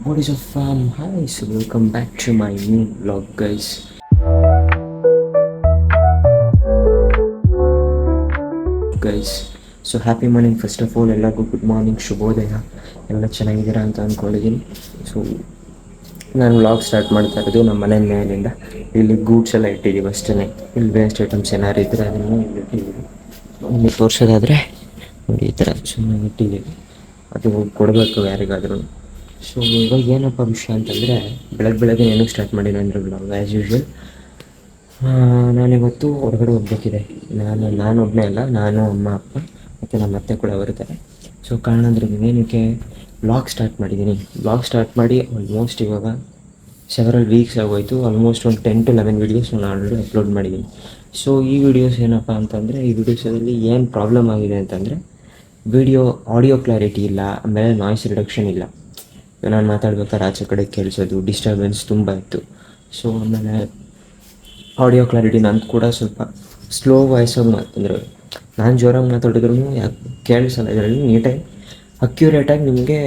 What is up, fam? Hi, so welcome back to my new vlog, guys. So happy morning. First of all, ಎಲ್ಲರಿಗೂ good morning, ಶುಭೋದಯ. ಎಲ್ಲ ಚೆನ್ನಾಗಿದ್ದೀರಾ ಅಂತ ಅಂದ್ಕೊಂಡಿದ್ದೀನಿ. So ನಾನು vlog start ಮಾಡ್ತಾ ಇರೋದು ನಮ್ಮ ಮನೆ ಮೇಲಿಂದ. ಇಲ್ಲಿ ಗೂಡ್ಸ್ ಎಲ್ಲ ಇಟ್ಟಿದ್ದೀವಿ ಅಷ್ಟೇ. ಇಲ್ಲಿ ವೇಸ್ಟ್ ಐಟಮ್ಸ್ ಏನಾದ್ರು ಇದ್ದರೆ ಅದನ್ನು ಇಲ್ಲಿ ಇಟ್ಟಿದ್ದೀವಿ. ಇಲ್ಲಿ ತೋರಿಸೋದಾದರೆ ನೋಡಿ, ಈ ಥರ ಚೆನ್ನಾಗಿ ಇಟ್ಟಿದ್ದೀವಿ. ಅದು ಕೊಡಬೇಕು ಯಾರಿಗಾದ್ರೂ. ಸೊ ಇವಾಗ ಏನಪ್ಪ ವಿಷಯ ಅಂತಂದರೆ, ಬೆಳಗ್ಗೆ ಏನೂ ಸ್ಟಾರ್ಟ್ ಮಾಡಿಲ್ಲ ಅಂದರೆ ವ್ಲಾಗ್ ಆ್ಯಸ್ ಯೂಶ್ವಲ್. ನಾನಿವತ್ತು ಹೊರಗಡೆ ಹೋಗ್ಬೇಕಿದೆ. ನಾನೊಬ್ಬನೇ ಅಲ್ಲ, ನಾನು, ಅಮ್ಮ, ಅಪ್ಪ ಮತ್ತು ನಮ್ಮ ಅತ್ತೆ ಕೂಡ ಬರ್ತಾರೆ. ಸೊ ಕಾರಣ ಅಂದರೆ ಏನಕ್ಕೆ ವ್ಲಾಗ್ ಸ್ಟಾರ್ಟ್ ಮಾಡಿದ್ದೀನಿ. ವ್ಲಾಗ್ ಸ್ಟಾರ್ಟ್ ಮಾಡಿ ಆಲ್ಮೋಸ್ಟ್ ಇವಾಗ ಸೆವರಲ್ ವೀಕ್ಸ್ ಆಗೋಯಿತು. ಆಲ್ಮೋಸ್ಟ್ ಒಂದು 10 to 11 ವೀಡಿಯೋಸ್ ನಾನು ಆಲ್ರೆಡಿ ಅಪ್ಲೋಡ್ ಮಾಡಿದ್ದೀನಿ. ಸೊ ಈ ವಿಡಿಯೋಸ್ ಏನಪ್ಪ ಅಂತಂದರೆ, ಈ ವಿಡಿಯೋಸಲ್ಲಿ ಏನು ಪ್ರಾಬ್ಲಮ್ ಆಗಿದೆ ಅಂತಂದರೆ, ಆಡಿಯೋ ಕ್ಲಾರಿಟಿ ಇಲ್ಲ, ಆಮೇಲೆ ನಾಯ್ಸ್ ರಿಡಕ್ಷನ್ ಇಲ್ಲ. ನಾನು ಮಾತಾಡ್ಬೇಕಾದ್ರೆ ಆಚೆ ಕಡೆ ಕೇಳಿಸೋದು, ಡಿಸ್ಟರ್ಬೆನ್ಸ್ ತುಂಬ ಇತ್ತು. ಸೊ ಆಮೇಲೆ ಆಡಿಯೋ ಕ್ಲಾರಿಟಿ ನಂದು ಕೂಡ ಸ್ವಲ್ಪ ಸ್ಲೋ ವಾಯ್ಸಾಗಿ ಅಂದರೆ ನಾನು ಜೋರಾಗಿ ಮಾತಾಡಿದ್ರೂ ಯಾಕೆ ಕೇಳಿಸಲ್ಲ. ಇದರಲ್ಲಿ ನೀಟಾಗಿ ಅಕ್ಯುರೇಟಾಗಿ ನಿಮಗೆ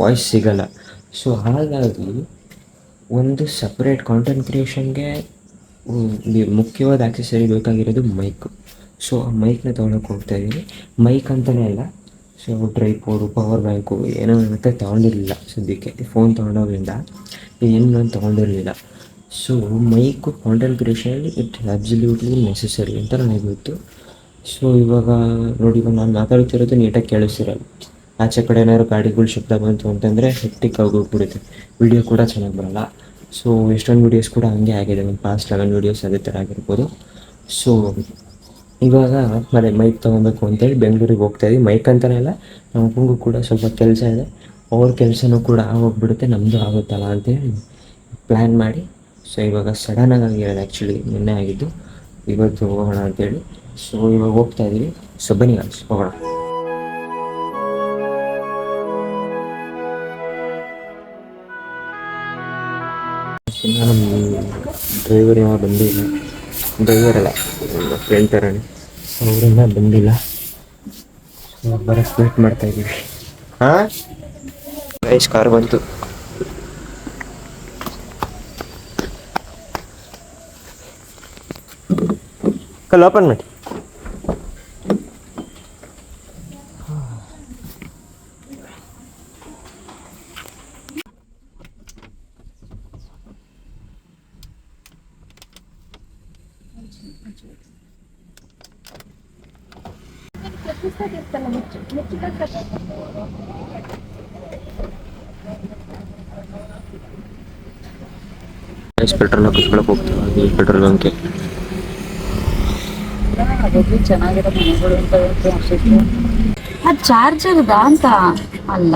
ವಾಯ್ಸ್ ಸಿಗಲ್ಲ. ಸೊ ಹಾಗಾಗಿ ಒಂದು ಸಪ್ರೇಟ್ ಕಾಂಟೆಂಟ್ ಕ್ರಿಯೇಷನ್ಗೆ ಮುಖ್ಯವಾದ ಆಕ್ಸೆಸರಿ ಬೇಕಾಗಿರೋದು ಮೈಕು. ಸೊ ಆ ಮೈಕ್ನ ತೊಗೊಳಕ್ಕೆ ಹೋಗ್ತಾಯಿದ್ದೀನಿ. ಮೈಕ್ ಅಂತಲೇ ಅಲ್ಲ, ಸೊ ಟ್ರೈಪೋಡು, ಪವರ್ ಬ್ಯಾಂಕು ಏನೋ ಮತ್ತೆ ತೊಗೊಂಡಿರಲಿಲ್ಲ. ಸದ್ಯಕ್ಕೆ ಫೋನ್ ತೊಗೊಂಡೋಗ್ರಿಂದ ಏನು ನಾನು ತೊಗೊಂಡಿರಲಿಲ್ಲ. ಸೊ ಮೈಕು ಕಾಂಟೆಂಟ್ ಕ್ರಿಯೇಷನಲ್ಲಿ ಇಟ್ ಅಬ್ಸಲ್ಯೂಟ್ಲಿ ನೆಸೆಸರಿ ಅಂತ ನನಗೆ ಗೊತ್ತು. ಸೊ ಇವಾಗ ನೋಡಿ, ಇವಾಗ ನಾನು ಮಾತಾಡ್ತಿರೋದು ನೀಟಾಗಿ ಕೇಳಿಸ್ತಿರಲ್ಲ. ಆಚೆ ಕಡೆ ಏನಾದ್ರು ಗಾಡಿಗಳು ಶಬ್ದ ಬಂತು ಅಂತಂದರೆ ಹೆಕ್ಟಿಕ್ ಆಗೋಗ್ಬಿಡುತ್ತೆ, ವಿಡಿಯೋ ಕೂಡ ಚೆನ್ನಾಗಿ ಬರೋಲ್ಲ. ಸೊ ಎಷ್ಟೊಂದು ವೀಡಿಯೋಸ್ ಕೂಡ ಹಂಗೆ ಆಗಿದೆ, ಒಂದು ಪಾಸ್ಟ್ 11 ವೀಡಿಯೋಸ್ ಅದೇ ಥರ ಆಗಿರ್ಬೋದು. ಸೊ ಇವಾಗ ಮತ್ತೆ ಮೈಕ್ ತೊಗೊಬೇಕು ಅಂತೇಳಿ ಬೆಂಗಳೂರಿಗೆ ಹೋಗ್ತಾಯಿದ್ವಿ. ಮೈಕ್ ಅಂತಲೇ ಅಲ್ಲ, ನಮ್ಮ ಅಪ್ಪಂಗೂ ಕೂಡ ಸ್ವಲ್ಪ ಕೆಲಸ ಇದೆ. ಅವ್ರ ಕೆಲಸನೂ ಕೂಡ ಆಗೋಗ್ಬಿಡುತ್ತೆ, ನಮ್ಮದು ಆಗುತ್ತಲ್ಲ ಅಂತೇಳಿ ಪ್ಲ್ಯಾನ್ ಮಾಡಿ. ಸೊ ಇವಾಗ ಸಡನ್ನಾಗಿ ಆಗಿರೋದು, ಆ್ಯಕ್ಚುಲಿ ನಿನ್ನೆ ಆಗಿದ್ದು, ಇವತ್ತು ಹೋಗೋಣ ಅಂತೇಳಿ. ಸೊ ಇವಾಗ ಹೋಗ್ತಾಯಿದ್ದೀವಿ. ಸೊ ಬನ್ನಿ ಹೋಗೋಣ. ನಮ್ಮ ಡ್ರೈವರ್ ಯಾವ ಬಂದಿಲ್ಲ, ಡ್ರೈವರ್ ಅಲ್ಲ ಫ್ರೆಂಡ್ ಥರನೇ, ಅವರಿಂದ ಬಂದಿಲ್ಲ. ಸೊ ಬರೋಕ್ಕೆ ವೇಟ್ ಮಾಡ್ತಾಯಿದ್ದೀವಿ. ಹಾಂ ರೈಸ್ ಕಾರ್ ಬಂತು. ಕಲ್ ಓಪನ್ ಮಾಡಿ. ಪೆಟ್ರೋಲ್ ಹಾಕಿಸ್ಕೊಳಕ್ಕೆ ಹೋಗ್ತೀವಿ ಪೆಟ್ರೋಲ್ ಬಂಕ್ಗೆ. ಅದು ಚಾರ್ಜರ್ದ ಅಂತ ಅಲ್ಲ,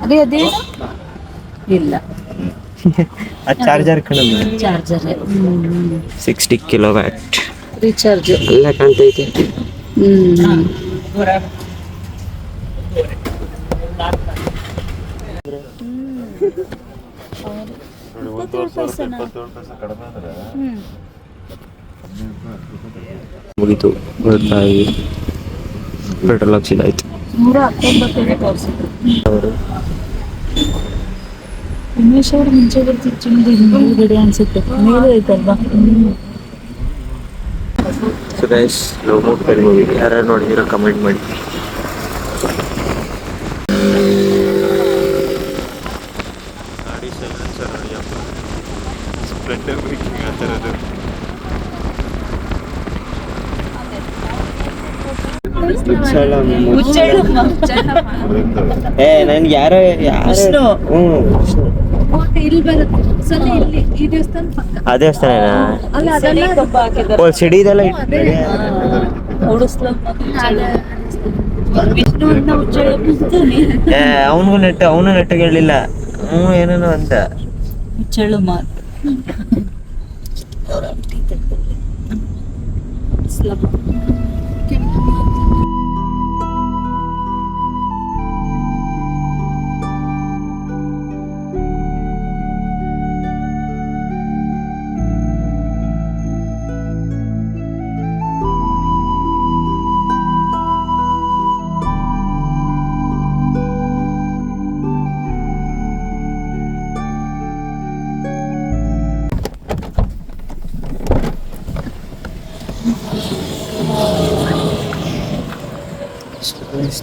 ಅದೇ ಇಲ್ಲ. ಚಾರ್ಜರ್ ಕಣಲ್ಲ, ಚಾರ್ಜರ್ 60 ಕಿಲೋವ್ಯಾಟ್ ರೀಚಾರ್ಜ್ ಎಲ್ಲ ಕಾಣ್ತೈತೆ. ಮುಗೀತು, ಗೊತ್ತಾಗಿ ಪೆಟ್ರೋಲ್ ಹಾಕ್ಸಿದಾಯ್ತು. 119 ತೋರಿಸಿದ್ರು. ಅವರು ಉಮೇಶ್ ಅವರು ಮುಂಚೆ ಬರ್ತಿದ್ದು ಅನ್ಸುತ್ತೆ, ಮೇಲೆ ಐತಲ್ವಾ. ಸೊ ಗೈಸ್, ನಾವು ಹೋಗ್ತಾರೆ ಮೂವಿ. ಯಾರು ನೋಡಿದಿರೋ ಕಮೆಂಟ್ ಮಾಡಿ. ಗಾಡಿ ಸೈಲೆನ್ಸರ್ ನೋಡಿಯಪ್ಪ, ಸ್ಪ್ಲೆಂಡರ್ ಬೈಕಿಂಗ್ ಆ ಥರದ್ದು. ನನ್ಗೆ ಯಾರೋ ಇಲ್ಲಿ ಬರುತ್ತೆ ಸಲ, ಇಲ್ಲಿ ಈ ದೇವಸ್ಥಾನ ಪಕ್ಕ. ಆ ದೇವಸ್ಥಾನ ಸಿಡಿ ಇದೆಲ್ಲ ಅವನು ನೆಟ್ಟಿಗೆ ಹೇಳಿಲ್ಲ. ಏನೇನೋ ಅಂತ ಮುಚ್ಚಳು ಮಾತು.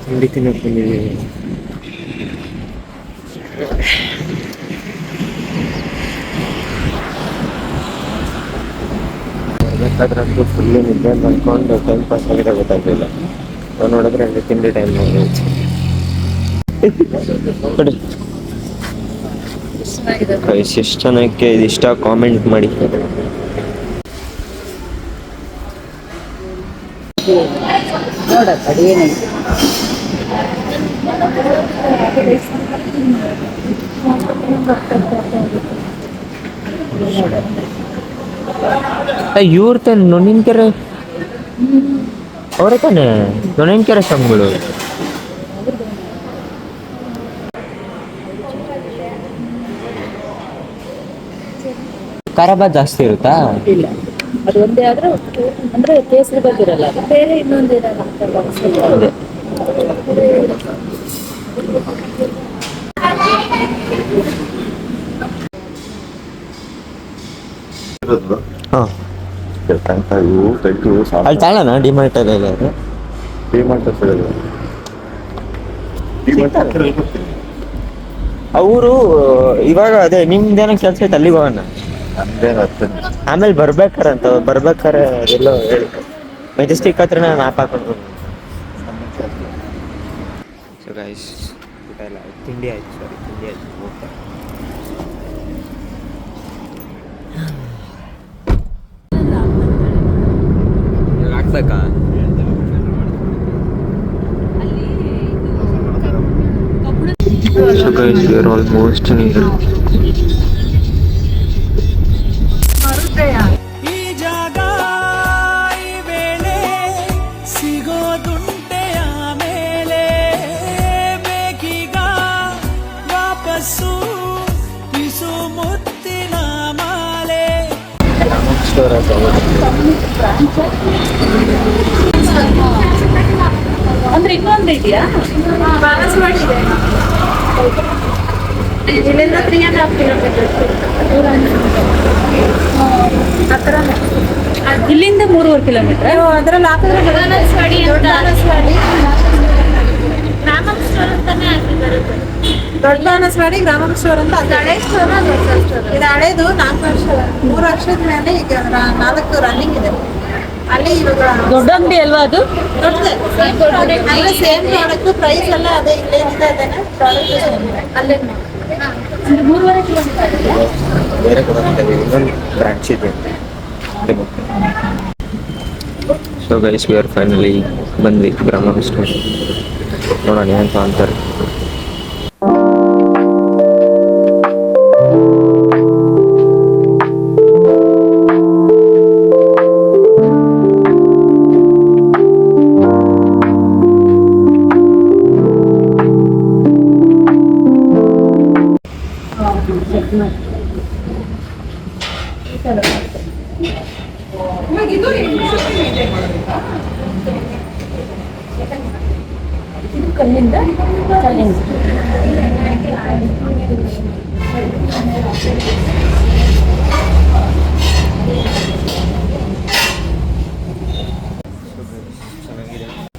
ತಿಂಡಿ ತಿನ್ನಕ್ಕೆ ಬಂದಿದ್ದೀವಿ. ಬರ್ಬೇಕಾದ್ರಂತೂ ಫುಲ್ಲು ನಿದ್ದೆ ಮಾಡ್ಕೊಂಡು ಟೈಮ್ ಪಾಸ್ ಆಗಿದೆ ಗೊತ್ತಾಗಲಿಲ್ಲ. ನಾವು ನೋಡಿದ್ರೆ ಅಲ್ಲಿ ತಿಂಡಿ ಟೈಮ್ ನೋಡಿ ಎಷ್ಟು ಜನಕ್ಕೆ ಇದಿಷ್ಟ ಕಾಮೆಂಟ್ ಮಾಡಿ. ಇವ್ರ ತಾನೆ ನೊಣ್ಣಿನಕೆರೆ, ಅವರೇ ತಾನೆ ನೊಣ್ಣಿನಕೆರೆ ಸ್ವಾಮಿಗಳು. ಖಾರ ಭಾತ್ ಜಾಸ್ತಿ ಇರುತ್ತಾ? ಇಲ್ಲ, ಅದು ಒಂದೇ ಆದ್ರೆ ಅಂದ್ರೆ ಕೇಸರಿ ಬಾತ್ ಇರಲ್ಲ, ಬೇರೆ ಇನ್ನೊಂದು ಇರಲ್ಲ. ಅದೇ ಹಾಂ ಅಲ್ಲಿ ತಾಳಣ ಡಿಮಾರ್ಟ್ ಎಲ್ಲ ಅವರು ಇವಾಗ ಅದೇ ನಿಮ್ದೇನೋ ಕೆಲಸ ಐತೆ ಅಲ್ಲಿಗೆ ಹೋಗೋಣ. ಆಮೇಲೆ ಬರ್ಬೇಕಾರೆ ಎಲ್ಲೋ ಹೇಳಿ ಮೆಜೆಸ್ಟಿಕ್ ಹತ್ರ ನಾನು ಆಪ್ ಹಾಕೊಂಡು. ಸೊ ಗೈಸ್ ಊಟ ಎಲ್ಲ ಆಯ್ತು, ತಿಂಡಿ ಆಯ್ತು ಹೋಗ್ತಾ ಹಾಕ್ಬೇಕಾ? So guys, we are almost near. ಈ ಜಾಗ ಈ ವೇಳೆ ಸಿಗೋದುಂಟೆ ಆಮೇಲೆ ಬೇಕೀಗ ವಾಪಸ್ಸು ಪಿಸು ಮುತ್ತಿನ ಮಾಲೆ. ಅಂದ್ರೆ ಇನ್ನೊಂದು ಇದೆಯಾ? ಇಲ್ಲಿಂದ 3.5 ಕಿಲೋಮೀಟರ್, ಇಲ್ಲಿಂದ 3.5 ಕಿಲೋಮೀಟರ್. ಅದ್ರಲ್ಲಿ ಹಾಕಿದ್ರೆ ದೊಡ್ಡ ಬಾನಸವಾಡಿ ಗ್ರಾಮ ಸ್ಟೋರ್ ಅಂತ. ಇದು ಹಳೇದು 4 ವರ್ಷ 3 ವರ್ಷದ ಮೇಲೆ ಈಗ 4 ರನ್ನಿಂಗ್ ಇದೆ. ಅಲ್ಲಿ ಇವಾಗ ದೊಡ್ಡ ಅಂಗಡಿ ಅಲ್ವಾ ಅದು? ದೊಡ್ಡದೇ ಅಂದ್ರೆ ಸೇಮ್ ಪ್ರಾಡಕ್ಟ್ ಪ್ರೈಸ್ ಎಲ್ಲ ಅದೇ ಇಲ್ಲೇನಿದೆ ಅದೇನೆ ಪ್ರಾಡಕ್ಟ್ ಅಲ್ಲೇ 3.5 ಕಿಲೋಮೀಟರ್ ಬೇರೆ ಇನ್ನೊಂದು ಬ್ರಾಂಚ್ ಇದೆ. So guys we are finally ಬಂದ್ವಿ ಗ್ರಾಮ ಸ್ಟೋರ್. ನೋಡೋಣ ಅಂತ ಅಂತಾರೆ. ಕಲ್ಲಿಂದ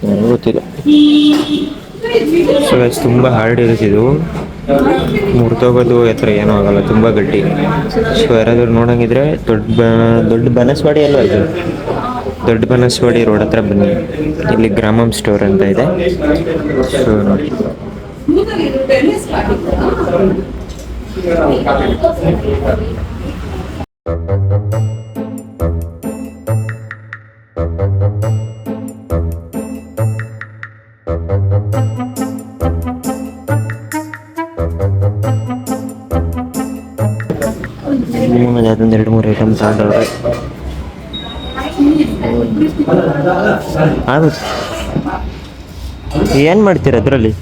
ನನಗೂ ಗೊತ್ತಿಲ್ಲ. ಸೊ ಗೈಸ್ ತುಂಬ ಹಾರ್ಡ್ ಇರುತ್ತಿದ್ದು, ಮುರಿದೋಗೋದು ಹತ್ರ ಏನೂ ಆಗಲ್ಲ, ತುಂಬ ಗಟ್ಟಿ. ಸೊ ಯಾರಾದರೂ ನೋಡಂಗಿದ್ರೆ ದೊಡ್ಡ ಬನಸವಾಡಿ ಅಲ್ವಾ ಇದು? ದೊಡ್ಡ ಬನಸವಾಡಿ ರೋಡ್ ಹತ್ರ ಬನ್ನಿ, ಇಲ್ಲಿ ಗ್ರಾಮಂ ಸ್ಟೋರ್ ಅಂತ ಇದೆ. ಸೊ ನೋಡಿ ಅದೊಂದು 2-3 ಐಟಮ್ ತಗೊಂಡ್ರೆ ಆಗುತ್ತೆ. ಏನು ಮಾಡ್ತೀರ ಅದರಲ್ಲಿ?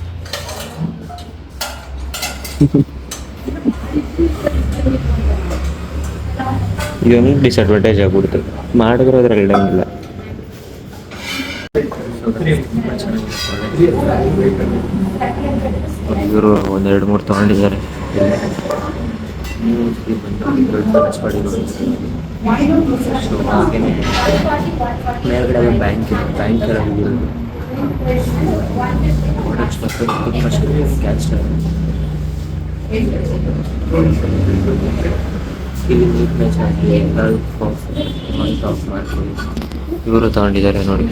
ಇದೊಂದು ಡಿಸ್ಅಡ್ವಾಂಟೇಜ್ ಆಗ್ಬಿಡ್ತು, ಮಾಡಿದ್ರೆ ಅದ್ರಲ್ಲಿ ಇಡಂಗಿಲ್ಲ. ಇವರು 1-2-3 ತಗೊಂಡಿದ್ದಾರೆ. ಮೇಲ್ಗಡೆ ಬ್ಯಾಂಕ್ ಇದೆ, ಬ್ಯಾಂಕ್ ಎಲ್ಲ ಪ್ರಾಡಕ್ಟ್ಸ್ ಮತ್ತು ತುಂಬ ಚೆನ್ನಾಗಿದೆ ಕ್ಯಾಶ್ ಇಲ್ಲಿ ನೀಟ್ನೆಸ್ ಆಗಿ ಎಲ್ಲರೂ ಆಫ್ ಮಾಡ್ಕೊಳ್ಳಿ. ಇವರು ತಗೊಂಡಿದ್ದಾರೆ ನೋಡಿ,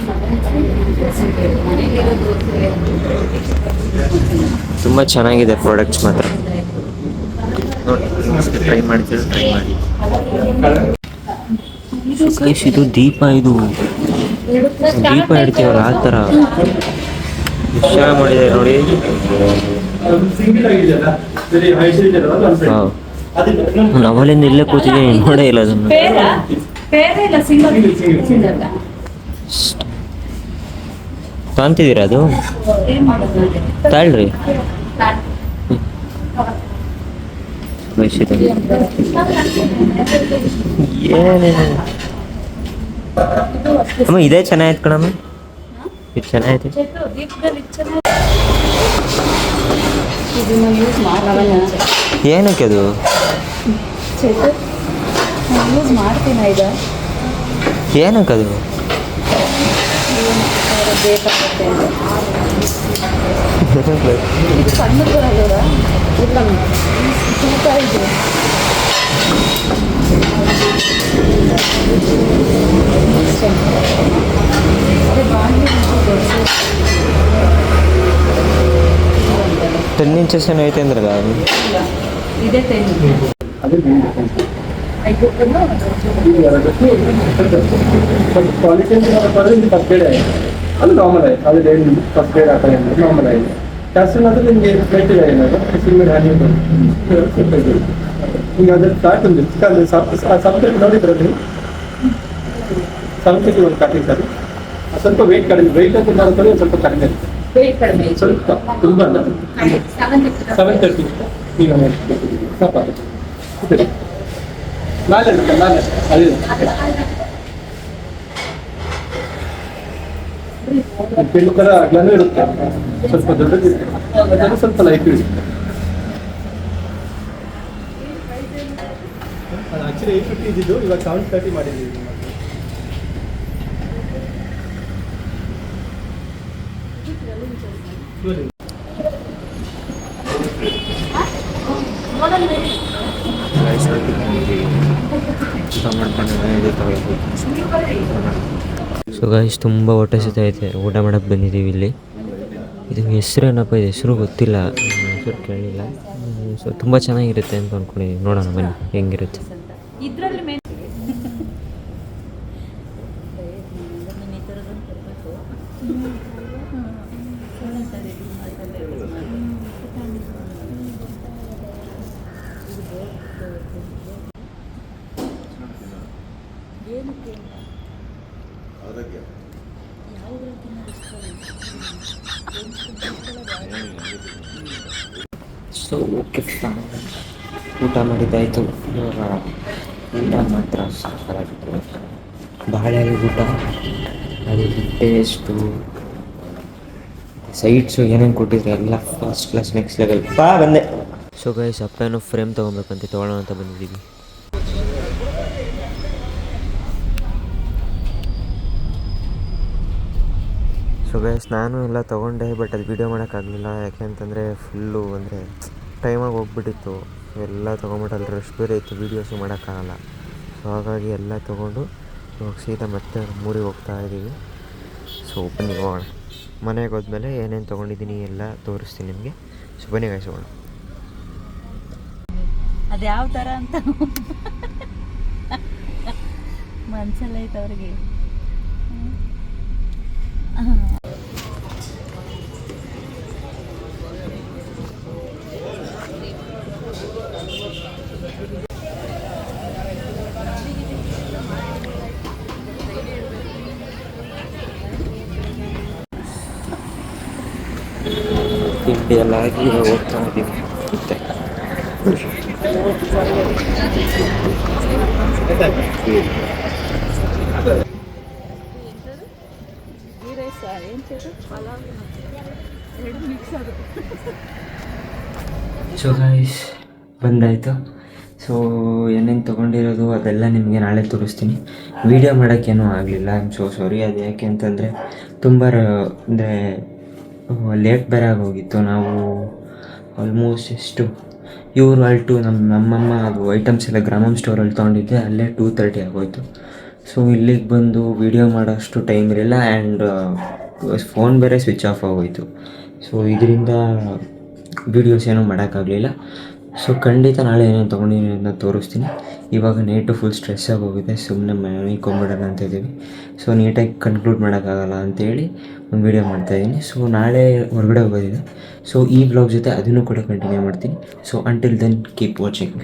ತುಂಬ ಚೆನ್ನಾಗಿದೆ ಪ್ರಾಡಕ್ಟ್ಸ್ ಮಾತ್ರ. ನೋಡಿ ಟ್ರೈ ಮಾಡ್ತೀರಾ, ಟ್ರೈ ಮಾಡಿ. ಗೈಸ್ ಇದು ದೀಪ, ಇದು ದೀಪ ಇಡ್ತೀವಲ್ಲ ಆ ಥರ ಎಷ್ಟು ಚೆನ್ನಾಗಿ ಮಾಡಿದ್ದಾರೆ ನೋಡಿ. ಹಾಂ, ನಾವಲ್ಲಿಂದ ಇಲ್ಲೇ ಕೂತಿದ್ದೀನಿ, ನೋಡೇ ಇಲ್ಲ ಅದನ್ನು. ತಾಂತಿದ್ದೀರಾ ಅದು? ತಾಳ್ರಿ ಏನೇನು ಅಮ್ಮ, ಇದೇ ಚೆನ್ನಾಗಿತ್ತು ಕಣಮ್ಮ, ಇದು ಚೆನ್ನಾಗೈತೆ. ಏನಕ್ಕೆ ಅದು ಏನಕ್ಕದು? ಟೆನ್ ಇಂಚಸ್ ಏನೋ ಐತೆ ಅಂದ್ರಲ್ಲ ಅದು. क्वालिटी फस्ट ग्रेड आहे ಅದು ನಾರ್ಮಲ್ ಆಯ್ತು, ಅದು ಫಸ್ಟ್ ಗ್ರೇಡ್ ಆ ಥರ ನಾರ್ಮಲ್ ಆಗಿದೆ. ಕ್ಯಾಸ್ಟಲ್ ಆದರೆ ನಿಮಗೆ ಮೆಟ್ಟಿಗೆ ಏನಾದ್ರು ಸಿಂಗಲ್ ಹ್ಯಾಂಡ್ ನಿಮ್ಗೆ ಅದ್ರ ಸ್ಟಾರ್ಟ್ ಒಂದು ಸಬ್ಜೆಕ್ಟ್ ನೋಡಿದ್ರೆ ನೀವು ಸಬ್ಜೆಕ್ಟ್ ಒಂದು ಕಟ್ಟಿಂಗ್ ಸರ್ ಸ್ವಲ್ಪ ವೆಯ್ಟ್ ಕಡಿಮೆ, ವೆಯ್ಟ್ ಅಂತ ನೋಡಿದ್ರೆ ಸ್ವಲ್ಪ ಕಡಿಮೆ ಸ್ವಲ್ಪ ತುಂಬ 730 ಈಗ ಸ್ವಲ್ಪ ನಾಳೆ ಅದೇ ಪೆನ್ನು ಥರ ಅಗ್ಲನೂ ಇರುತ್ತೆ, ಸ್ವಲ್ಪ ದೊಡ್ಡದಿರುತ್ತೆ, ಅದನ್ನು ಸ್ವಲ್ಪ ಲೈಟ್ ಇರುತ್ತೆ. ಆ್ಯಕ್ಚುಲಿ 850 ಇದ್ದಿದ್ದು ಇವಾಗ 730 ಮಾಡಿದ್ದೀವಿ. ಸೊ ಗೈಸ್ ತುಂಬ ಹೊಟ್ಟೆ ಐತೆ, ಊಟ ಮಾಡೋಕ್ಕೆ ಬಂದಿದ್ದೀವಿ ಇಲ್ಲಿ. ಇದು ಹೆಸರೇನಪ್ಪ, ಇದು ಹೆಸರು ಗೊತ್ತಿಲ್ಲ, ಹೆಸರು ಕೇಳಿಲ್ಲ. ಸೊ ತುಂಬ ಚೆನ್ನಾಗಿರುತ್ತೆ ಅಂತ ಅಂದ್ಕೊಂಡಿದ್ದೀವಿ, ನೋಡೋಣ ಬನ್ನಿ ಹೆಂಗಿರುತ್ತೆ. ಸೊ ಓಕೆ, ಊಟ ಮಾಡಿದ್ದಾಯಿತು. ಇವಾಗ ಊಟ ಮಾತ್ರ ಸಾಕಾಗಿತ್ತು, ಬಾಳೆ ಊಟ, ಅದು ಟೇಸ್ಟು, ಸೈಡ್ಸು ಏನೇನು ಕೊಟ್ಟಿದ್ರೆ ಎಲ್ಲ ಫಸ್ಟ್ ಕ್ಲಾಸ್, ನೆಕ್ಸ್ಟ್ ಲೆವೆಲ್. ಬಂದೆ. ಸೊ ಗೈಸ್ ಅಪ್ಪನೂ ಫ್ರೇಮ್ ತೊಗೊಬೇಕಂತ ತೊಗೊಳ್ಳೋಣ ಅಂತ ಬಂದಿದ್ದೀವಿ. ಸೊ ಗೈಸ್ ನಾನು ಎಲ್ಲ ತೊಗೊಂಡೆ, ಬಟ್ ಅದು ವೀಡಿಯೋ ಮಾಡೋಕ್ಕಾಗಲಿಲ್ಲ. ಯಾಕೆಂತಂದರೆ ಫುಲ್ಲು ಅಂದರೆ ಟೈಮಾಗಿ ಹೋಗ್ಬಿಟ್ಟಿತ್ತು. ಎಲ್ಲ ತೊಗೊಂಬಿಟ್ಟು ಅಲ್ಲಿ ರಶ್ ಬೇರೆ ಇತ್ತು, ವೀಡಿಯೋಸು ಮಾಡೋಕ್ಕಾಗಲ್ಲ. ಸೊ ಹಾಗಾಗಿ ಎಲ್ಲ ತೊಗೊಂಡು ಇವಾಗ ಸೀದಾ ಮತ್ತೆ ಮೂರಿಗೆ ಹೋಗ್ತಾ ಇದ್ದೀವಿ. ಸೊ ಬನ್ನಿ ಹೋಗೋಣ. ಮನೆಗೆ ಹೋದ್ಮೇಲೆ ಏನೇನು ತೊಗೊಂಡಿದ್ದೀನಿ ಎಲ್ಲ ತೋರಿಸ್ತೀನಿ ನಿಮಗೆ. ಸೊ ಬನ್ನಿ ಗೈಸ್ ಹೋಗೋಣ. ಅದು ಯಾವ ಥರ ಅಂತ ಮನ್ಸಲ್ಲ ಐತೆ ಅವ್ರಿಗೆ. ತಿಂಡಿ ಎಲ್ಲ ಆಗಿ ಹೋಗ್ತಾ ಇದ್ದೀವಿ ಮತ್ತೆ. So guys ಬಂದಾಯಿತು. ಸೊ ಏನೇನು ತೊಗೊಂಡಿರೋದು ಅದೆಲ್ಲ ನಿಮಗೆ ನಾಳೆ ತೋರಿಸ್ತೀನಿ. ವೀಡಿಯೋ ಮಾಡೋಕ್ಕೇನೂ ಆಗಲಿಲ್ಲ, ಐ ಆಮ್ ಸೋ ಸಾರಿ. ಅದು ಯಾಕೆ ಅಂತಂದರೆ ತುಂಬ ಅಂದರೆ ಲೇಟ್ ಬೇರೆ ಆಗೋಗಿತ್ತು. ನಾವು ಆಲ್ಮೋಸ್ಟ್ ಎಷ್ಟು ಇವರು ಅಲ್ಟು ನಮ್ಮಮ್ಮ ಅದು ಐಟಮ್ಸ್ ಎಲ್ಲ ಗ್ರಾಮಮ್ ಸ್ಟೋರಲ್ಲಿ ತೊಗೊಂಡಿದ್ದೆ, ಅಲ್ಲೇ 2:30 ಆಗೋಯಿತು. ಸೊ ಇಲ್ಲಿಗೆ ಬಂದು ವೀಡಿಯೋ ಮಾಡೋಷ್ಟು ಟೈಮ್ ಇರಲಿಲ್ಲ ಆ್ಯಂಡ್ ಫೋನ್ ಬೇರೆ ಸ್ವಿಚ್ ಆಫ್ ಆಗೋಯಿತು. ಸೊ ಇದರಿಂದ ವೀಡಿಯೋಸ್ ಏನೂ ಮಾಡೋಕ್ಕಾಗಲಿಲ್ಲ. ಸೊ ಖಂಡಿತ ನಾಳೆ ಏನೇನು ತೊಗೊಂಡಿರೋದನ್ನ ತೋರಿಸ್ತೀನಿ. ಇವಾಗ ನೈಟು ಫುಲ್ ಸ್ಟ್ರೆಸ್ ಆಗೋಗಿದೆ, ಸುಮ್ಮನೆ ಮನೆಕೊಂಬಿಡೋಣ ಅಂತ ಇದ್ದೀವಿ. ಸೊ ನೀಟಾಗಿ ಕನ್ಕ್ಲೂಡ್ ಮಾಡೋಕ್ಕಾಗಲ್ಲ ಅಂತೇಳಿ ಒಂದು ವೀಡಿಯೋ ಮಾಡ್ತಾಯಿದ್ದೀನಿ. ಸೊ ನಾಳೆ ಹೊರಗಡೆ ಹೋಗೋದಿದೆ. ಸೊ ಈ ವ್ಲಾಗ್ ಜೊತೆ ಅದನ್ನು ಕೂಡ ಕಂಟಿನ್ಯೂ ಮಾಡ್ತೀನಿ. So until then keep watching.